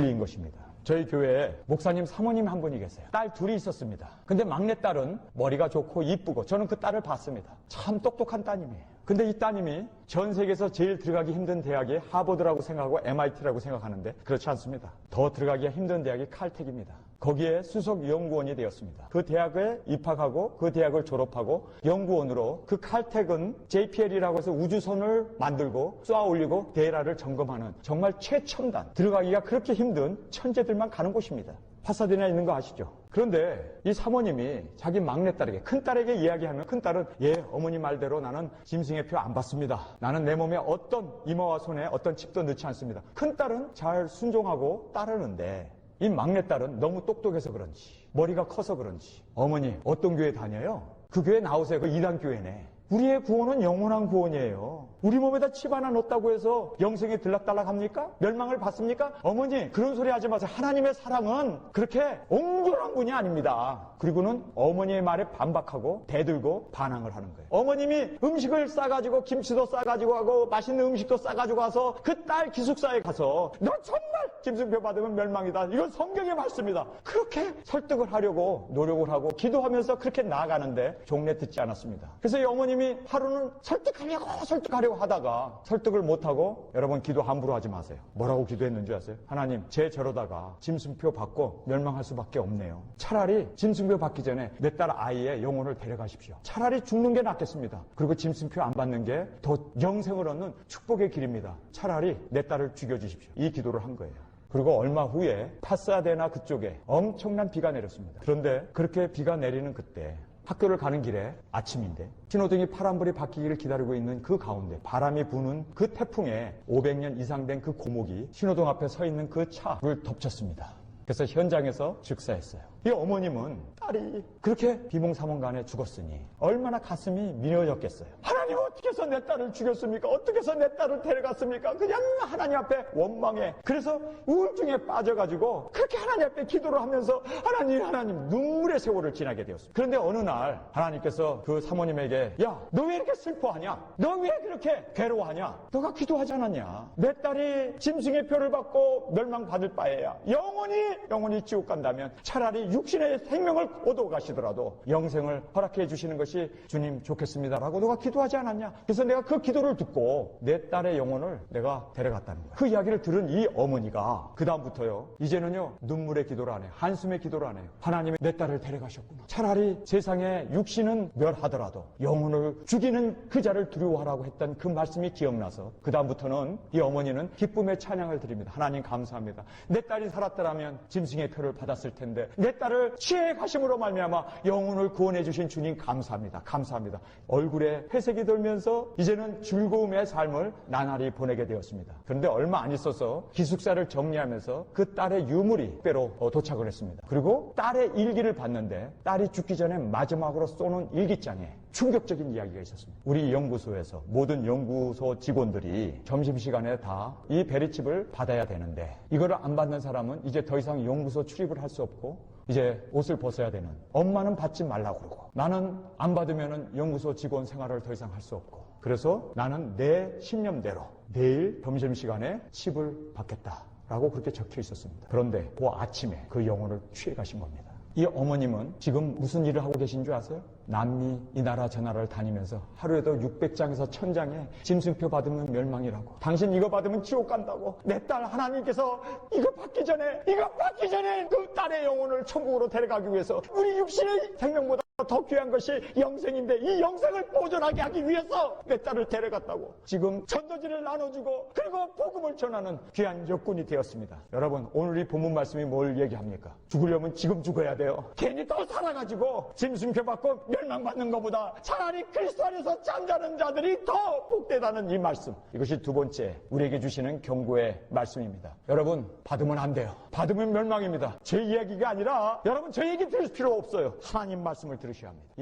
인 것입니다. 저희 교회에 목사님 사모님 한 분이 계세요. 딸 둘이 있었습니다. 근데 막내딸은 머리가 좋고 이쁘고 저는 그 딸을 봤습니다. 참 똑똑한 따님이에요. 근데 이 따님이 전 세계에서 제일 들어가기 힘든 대학이 하버드라고 생각하고 MIT라고 생각하는데 그렇지 않습니다. 더 들어가기가 힘든 대학이 칼텍입니다. 거기에 수석 연구원이 되었습니다. 그 대학에 입학하고 그 대학을 졸업하고 연구원으로 그 칼텍은 JPL이라고 해서 우주선을 만들고 쏘아 올리고 데이터를 점검하는 정말 최첨단, 들어가기가 그렇게 힘든 천재들만 가는 곳입니다. 파사디나에 있는 거 아시죠? 그런데 이 사모님이 자기 막내딸에게, 큰딸에게 이야기하면 큰딸은 어머니 말대로 나는 짐승의 표 안 받습니다. 나는 내 몸에 어떤 이마와 손에 어떤 칩도 넣지 않습니다. 큰딸은 잘 순종하고 따르는데 이 막내딸은 너무 똑똑해서 그런지 머리가 커서 그런지 어머니 어떤 교회 다녀요? 그 교회 나오세요. 그 이단 교회네. 우리의 구원은 영원한 구원이에요. 우리 몸에다 칩 하나 넣었다고 해서 영생에 들락달락합니까? 멸망을 받습니까? 어머니 그런 소리 하지 마세요. 하나님의 사랑은 그렇게 옹졸한 분이 아닙니다. 그리고는 어머니의 말에 반박하고 대들고 반항을 하는 거예요. 어머님이 음식을 싸가지고 김치도 싸가지고 하고 맛있는 음식도 싸가지고 와서 그 딸 기숙사에 가서 너 정말 짐승표 받으면 멸망이다. 이건 성경의 말씀이다. 그렇게 설득을 하려고 노력을 하고 기도하면서 그렇게 나아가는데 종래 듣지 않았습니다. 그래서 이 어머님이 하루는 설득하려고 하다가 설득을 못하고, 여러분 기도 함부로 하지 마세요. 뭐라고 기도했는 줄 아세요? 하나님 제 저러다가 짐승표 받고 멸망할 수밖에 없네요. 차라리 짐승표 받기 전에 내 딸 아이의 영혼을 데려가십시오. 차라리 죽는 게 낫겠습니다. 그리고 짐승표 안 받는 게 더 영생을 얻는 축복의 길입니다. 차라리 내 딸을 죽여주십시오. 이 기도를 한 거예요. 그리고 얼마 후에 파사데나 그쪽에 엄청난 비가 내렸습니다. 그런데 그렇게 비가 내리는 그때 학교를 가는 길에 아침인데 신호등이 파란불이 바뀌기를 기다리고 있는 그 가운데 바람이 부는 그 태풍에 500년 이상 된 그 고목이 신호등 앞에 서 있는 그 차를 덮쳤습니다. 그래서 현장에서 즉사했어요. 이 어머님은 딸이 그렇게 비몽사몽간에 죽었으니 얼마나 가슴이 미어졌겠어요. 하나님 어떻게 해서 내 딸을 죽였습니까? 어떻게 해서 내 딸을 데려갔습니까? 그냥 하나님 앞에 원망해. 그래서 우울증에 빠져가지고 그렇게 하나님 앞에 기도를 하면서 하나님 눈물의 세월을 지나게 되었습니다. 그런데 어느 날 하나님께서 그 사모님에게 야, 너 왜 이렇게 슬퍼하냐? 너 왜 그렇게 괴로워하냐? 너가 기도하지 않았냐? 내 딸이 짐승의 표를 받고 멸망받을 바에야 영원히 지옥 간다면 차라리 육신의 생명을 얻어 가시더라도 영생을 허락해 주시는 것이 주님 좋겠습니다라고 너가 기도하지 않았냐? 그래서 내가 그 기도를 듣고 내 딸의 영혼을 내가 데려갔다는 거야. 그 이야기를 들은 이 어머니가 그 다음부터요, 이제는요 눈물의 기도를 안 해요. 한숨의 기도를 안 해요. 하나님이 내 딸을 데려가셨구나. 차라리 세상에 육신은 멸하더라도 영혼을 죽이는 그 자를 두려워하라고 했던 그 말씀이 기억나서 그 다음부터는 이 어머니는 기쁨의 찬양을 드립니다. 하나님 감사합니다. 내 딸이 살았더라면 짐승의 표를 받았을 텐데 내 딸을 치유해 가심으로 말미암아 영혼을 구원해 주신 주님 감사합니다. 감사합니다. 얼굴에 회색이 돌면서 이제는 즐거움의 삶을 나날이 보내게 되었습니다. 그런데 얼마 안 있어서 기숙사를 정리하면서 그 딸의 유물이 때로 도착을 했습니다. 그리고 딸의 일기를 봤는데 딸이 죽기 전에 마지막으로 쏘는 일기장에 충격적인 이야기가 있었습니다. 우리 연구소에서 모든 연구소 직원들이 점심시간에 다 이 베리칩을 받아야 되는데 이거를 안 받는 사람은 이제 더 이상 연구소 출입을 할 수 없고 이제 옷을 벗어야 되는, 엄마는 받지 말라고 그러고 나는 안 받으면 연구소 직원 생활을 더 이상 할 수 없고, 그래서 나는 내 신념대로 내일 점심시간에 칩을 받겠다라고 그렇게 적혀 있었습니다. 그런데 그 아침에 그 영혼을 취해 가신 겁니다. 이 어머님은 지금 무슨 일을 하고 계신 줄 아세요? 남미 이 나라 저 나라를 다니면서 하루에도 600장에서 1000장에 짐승표 받으면 멸망이라고, 당신 이거 받으면 지옥 간다고, 내 딸 하나님께서 이거 받기 전에 그 딸의 영혼을 천국으로 데려가기 위해서 우리 육신의 생명보다 더 귀한 것이 영생인데 이 영생을 보존하게 하기 위해서 내 딸을 데려갔다고 지금 전도지를 나눠주고 그리고 복음을 전하는 귀한 역군이 되었습니다. 여러분 오늘 이 본문 말씀이 뭘 얘기합니까? 죽으려면 지금 죽어야 돼요. 괜히 더 살아가지고 짐승표 받고 멸망받는 것보다 차라리 그리스도 안에서 잠자는 자들이 더 복되다는 이 말씀, 이것이 두 번째 우리에게 주시는 경고의 말씀입니다. 여러분 받으면 안 돼요. 받으면 멸망입니다. 제 이야기가 아니라 여러분 저 얘기 들을 필요 없어요. 하나님 말씀을 들으셔야 합니다.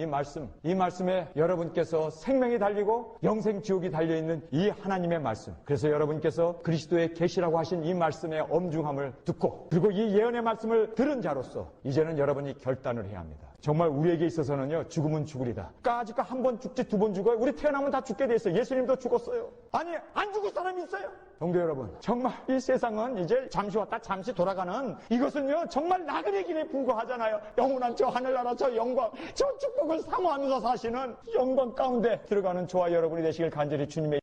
이 말씀에 여러분께서 생명이 달리고 영생 지옥이 달려있는 이 하나님의 말씀, 그래서 여러분께서 그리스도의 계시라고 하신 이 말씀의 엄중함을 듣고 그리고 이 예언의 말씀을 들은 자로서 이제는 여러분이 결단을 해야 합니다. 정말 우리에게 있어서는요, 죽음은 죽으리다. 까짓거 한 번 죽지 두 번 죽어요. 우리 태어나면 다 죽게 돼 있어요. 예수님도 죽었어요. 아니, 안 죽을 사람이 있어요? 성도 여러분, 정말 이 세상은 이제 잠시 왔다 잠시 돌아가는, 이것은요 정말 나그네 길에 불과하잖아요. 영원한 저 하늘나라, 저 영광, 저 축복을 사모하면서 사시는 영광 가운데 들어가는 저와 여러분이 되시길 간절히 주님의